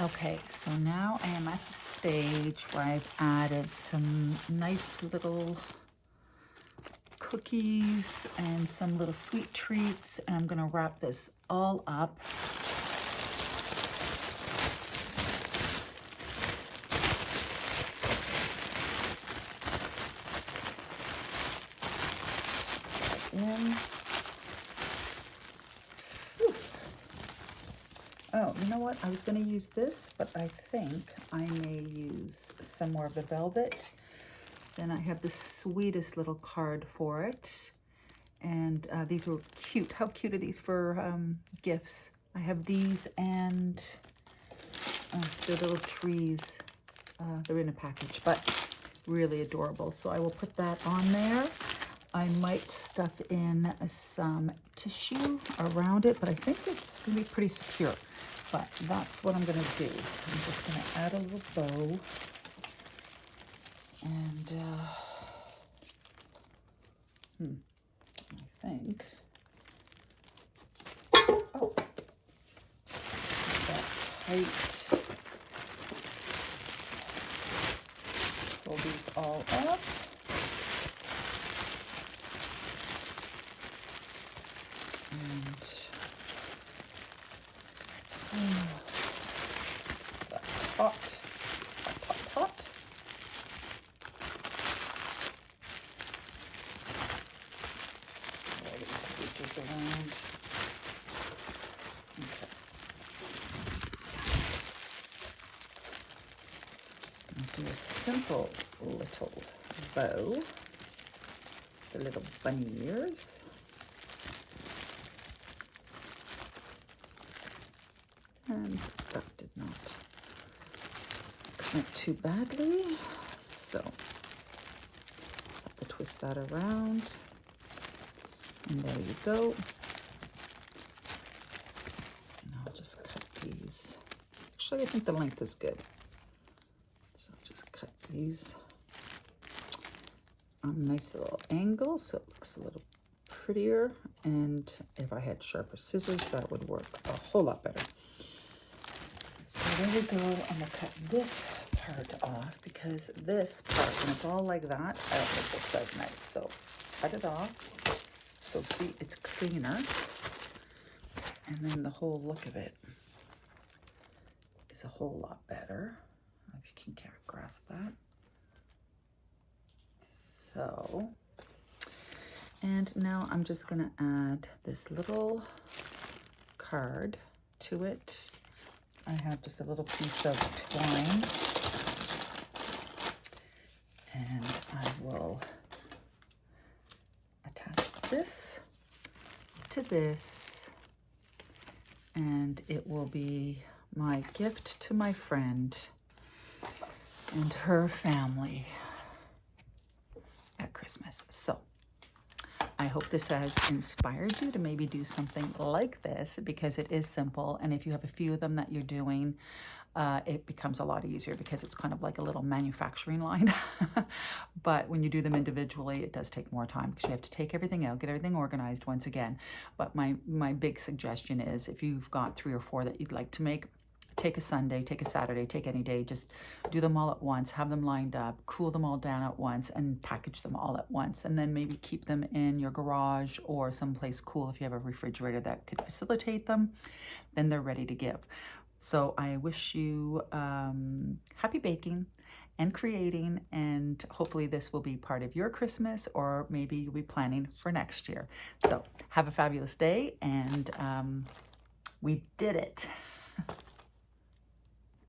Okay, so now I am at the stage where I've added some nice little cookies and some little sweet treats, and I'm gonna wrap this all up. In. Whew. Oh, you know what? I was going to use this, but I think I may use some more of the velvet. Then I have the sweetest little card for it. And these were cute. How cute are these for gifts? I have these and the little trees. They're in a package, but really adorable. So I will put that on there. I might stuff in some tissue around it, but I think it's going to be pretty secure. But that's what I'm going to do. I'm just going to add a little bow. And I think, oh, that tight. Pull these all up. And that's hot, hot, hot, hot. All these creatures around. Okay. Just going to do a simple little bow. The little bunny ears. And that did not connect too badly, so just have to twist that around, and there you go. And I'll just cut these. Actually, I think the length is good, so I'll just cut these on a nice little angle so it looks a little prettier, and if I had sharper scissors, that would work a whole lot better. So there we go. I'm gonna cut this part off because this part, when it's all like that, I don't think it looks as nice. So cut it off. So see, it's cleaner. And then the whole look of it is a whole lot better. I don't know if you can grasp that. So, and now I'm just gonna add this little card to it. I have just a little piece of twine, and I will attach this to this, and it will be my gift to my friend and her family at Christmas. So I hope this has inspired you to maybe do something like this, because it is simple. And if you have a few of them that you're doing, it becomes a lot easier because it's kind of like a little manufacturing line. But when you do them individually, it does take more time because you have to take everything out, get everything organized once again. But my big suggestion is, if you've got 3 or 4 that you'd like to make, take a Sunday, take a Saturday, take any day, just do them all at once, have them lined up, cool them all down at once, and package them all at once. And then maybe keep them in your garage or someplace cool if you have a refrigerator that could facilitate them. Then they're ready to give. So I wish you happy baking and creating, and hopefully this will be part of your Christmas, or maybe you'll be planning for next year. So have a fabulous day, and we did it.